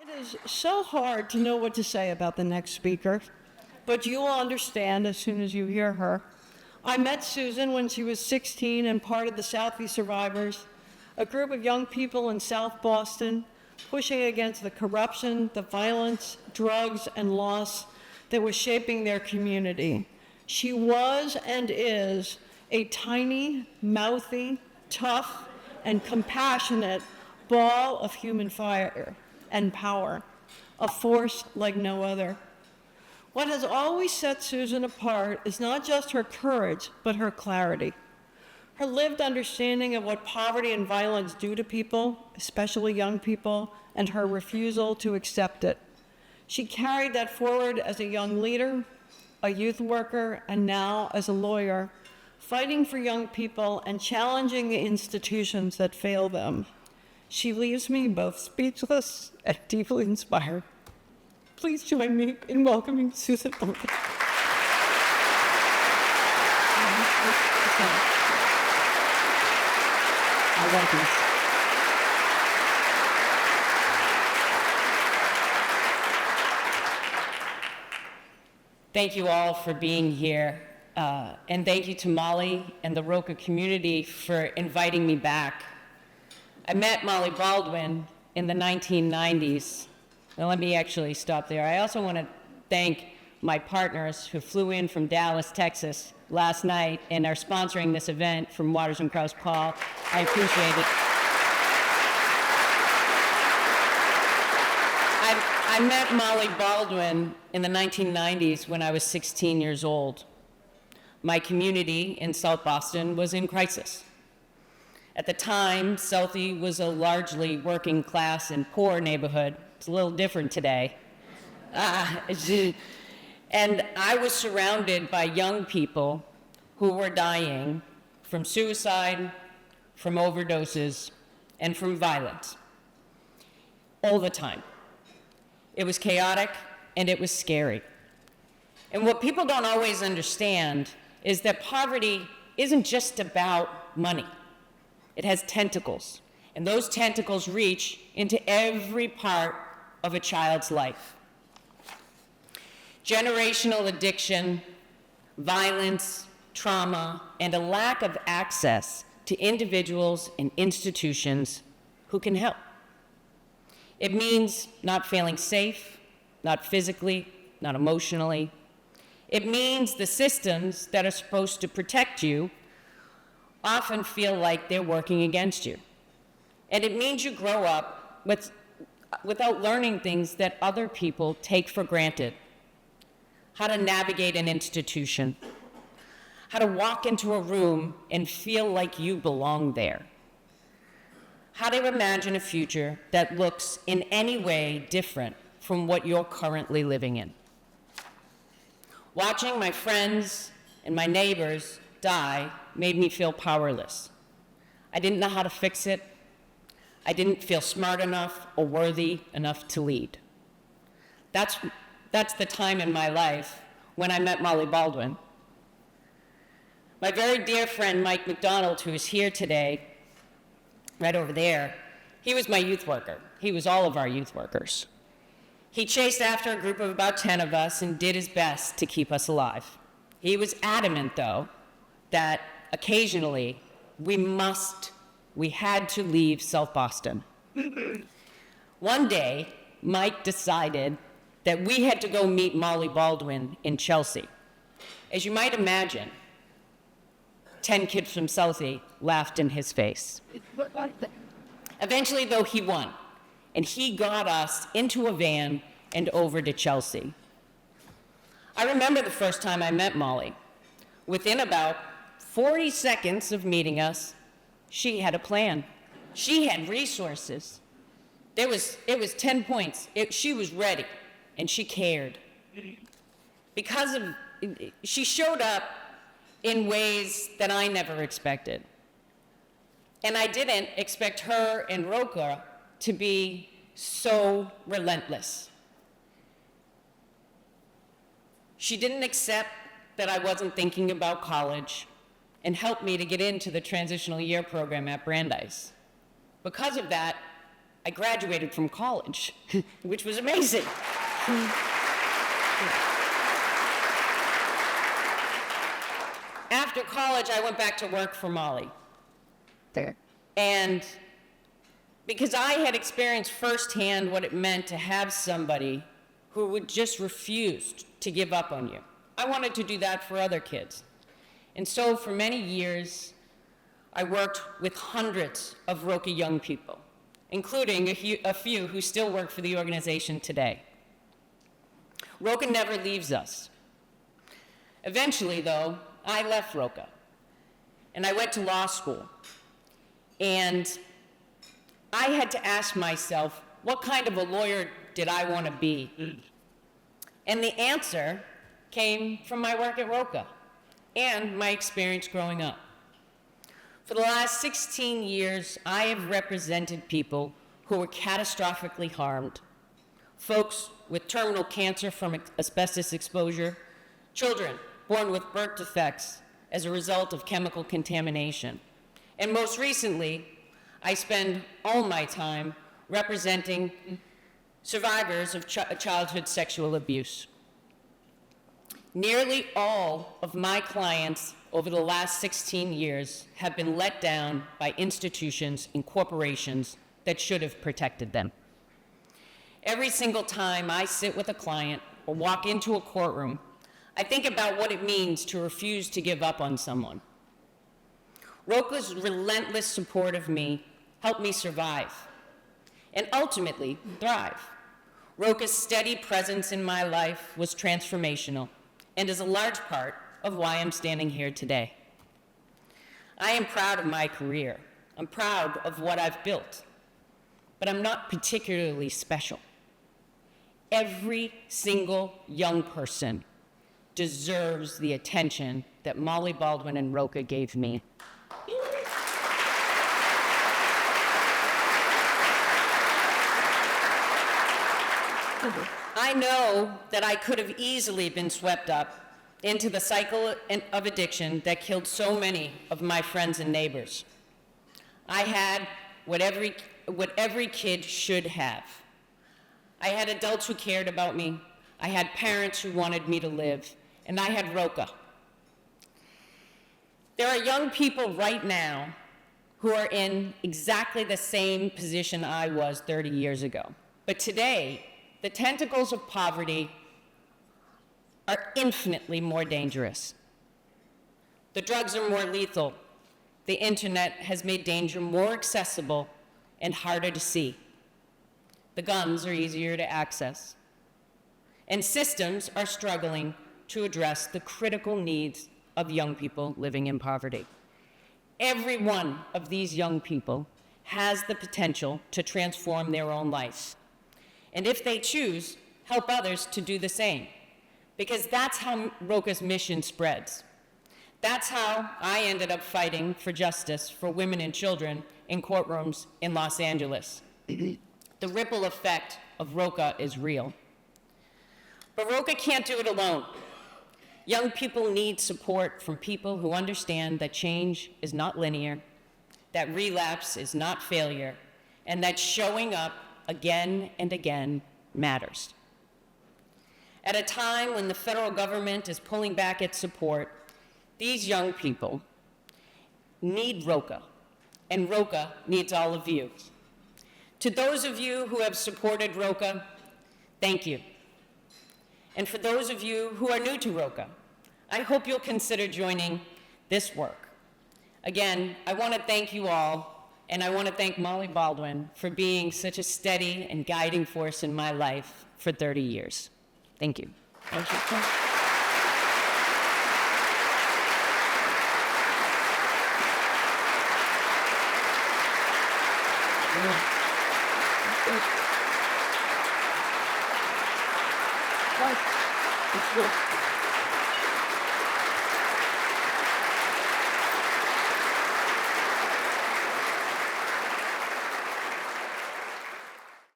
It is so hard to know what to say about the next speaker, but you will understand as soon as you hear her. I met Susan when she was 16 and part of the Southeast Survivors, a group of young people in South Boston pushing against the corruption, the violence, drugs, and loss that was shaping their community. She was and is a tiny, mouthy, tough, and compassionate ball of human fire and power, a force like no other. What has always set Susan apart is not just her courage, but her clarity. Her lived understanding of what poverty and violence do to people, especially young people, and her refusal to accept it. She carried that forward as a young leader, a youth worker, and now as a lawyer, fighting for young people and challenging the institutions that fail them. She leaves me both speechless and deeply inspired. Please join me in welcoming Susan Ulrich. Thank you all for being here, and thank you to Molly and the Roca community for inviting me back. I met Molly Baldwin in the 1990s. Now let me actually stop there. I also want to thank my partners who flew in from Dallas, Texas last night and are sponsoring this event from Waters and Kraus Paul. I appreciate it. I met Molly Baldwin in the 1990s when I was 16 years old. My community in South Boston was in crisis. At the time, Southie was a largely working class and poor neighborhood. It's a little different today. And I was surrounded by young people who were dying from suicide, from overdoses, and from violence all the time. It was chaotic and it was scary. And what people don't always understand is that poverty isn't just about money. It has tentacles, and those tentacles reach into every part of a child's life. Generational addiction, violence, trauma, and a lack of access to individuals and institutions who can help. It means not feeling safe, not physically, not emotionally. It means the systems that are supposed to protect you often feel like they're working against you. And it means you grow up without learning things that other people take for granted. How to navigate an institution, how to walk into a room and feel like you belong there. How to imagine a future that looks in any way different from what you're currently living in. Watching my friends and my neighbors die made me feel powerless. I didn't know how to fix it. I didn't feel smart enough or worthy enough to lead. That's the time in my life when I met Molly Baldwin. My very dear friend, Mike McDonald, who is here today, right over there, he was my youth worker. He was all of our youth workers. He chased after a group of about 10 of us and did his best to keep us alive. He was adamant, though, that occasionally we had to leave South Boston. One day, Mike decided that we had to go meet Molly Baldwin in Chelsea. As you might imagine, 10 kids from Southie laughed in his face. Eventually, though, he won, and he got us into a van and over to Chelsea. I remember the first time I met Molly. Within about 40 seconds of meeting us, she had a plan. She had resources. It was 10 points. She was ready, and she cared. She showed up in ways that I never expected. And I didn't expect her and Roca to be so relentless. She didn't accept that I wasn't thinking about college and helped me to get into the transitional year program at Brandeis. Because of that, I graduated from college, which was amazing. After college, I went back to work for Molly. There. And because I had experienced firsthand what it meant to have somebody who would just refuse to give up on you, I wanted to do that for other kids. And so for many years, I worked with hundreds of Roca young people, including a few who still work for the organization today. Roca never leaves us. Eventually, though, I left Roca, and I went to law school. And I had to ask myself, what kind of a lawyer did I want to be? And the answer came from my work at Roca and my experience growing up. For the last 16 years, I have represented people who were catastrophically harmed, folks with terminal cancer from asbestos exposure, children born with birth defects as a result of chemical contamination. And most recently, I spend all my time representing survivors of childhood sexual abuse. Nearly all of my clients over the last 16 years have been let down by institutions and corporations that should have protected them. Every single time I sit with a client or walk into a courtroom, I think about what it means to refuse to give up on someone. Roca's relentless support of me helped me survive and ultimately thrive. Roca's steady presence in my life was transformational and is a large part of why I'm standing here today. I am proud of my career. I'm proud of what I've built, but I'm not particularly special. Every single young person deserves the attention that Molly Baldwin and Roca gave me. I know that I could have easily been swept up into the cycle of addiction that killed so many of my friends and neighbors. I had what every kid should have. I had adults who cared about me. I had parents who wanted me to live, and I had Roca. There are young people right now who are in exactly the same position I was 30 years ago. But today, the tentacles of poverty are infinitely more dangerous. The drugs are more lethal. The internet has made danger more accessible and harder to see. The guns are easier to access. And systems are struggling to address the critical needs of young people living in poverty. Every one of these young people has the potential to transform their own life. And if they choose, help others to do the same. Because that's how Roca's mission spreads. That's how I ended up fighting for justice for women and children in courtrooms in Los Angeles. The ripple effect of Roca is real. But Roca can't do it alone. Young people need support from people who understand that change is not linear, that relapse is not failure, and that showing up again and again matters. At a time when the federal government is pulling back its support, these young people need Roca, and Roca needs all of you. To those of you who have supported Roca, thank you. And for those of you who are new to Roca, I hope you'll consider joining this work. Again, I want to thank you all, and I want to thank Molly Baldwin for being such a steady and guiding force in my life for 30 years. Thank you. Thank you. It's good.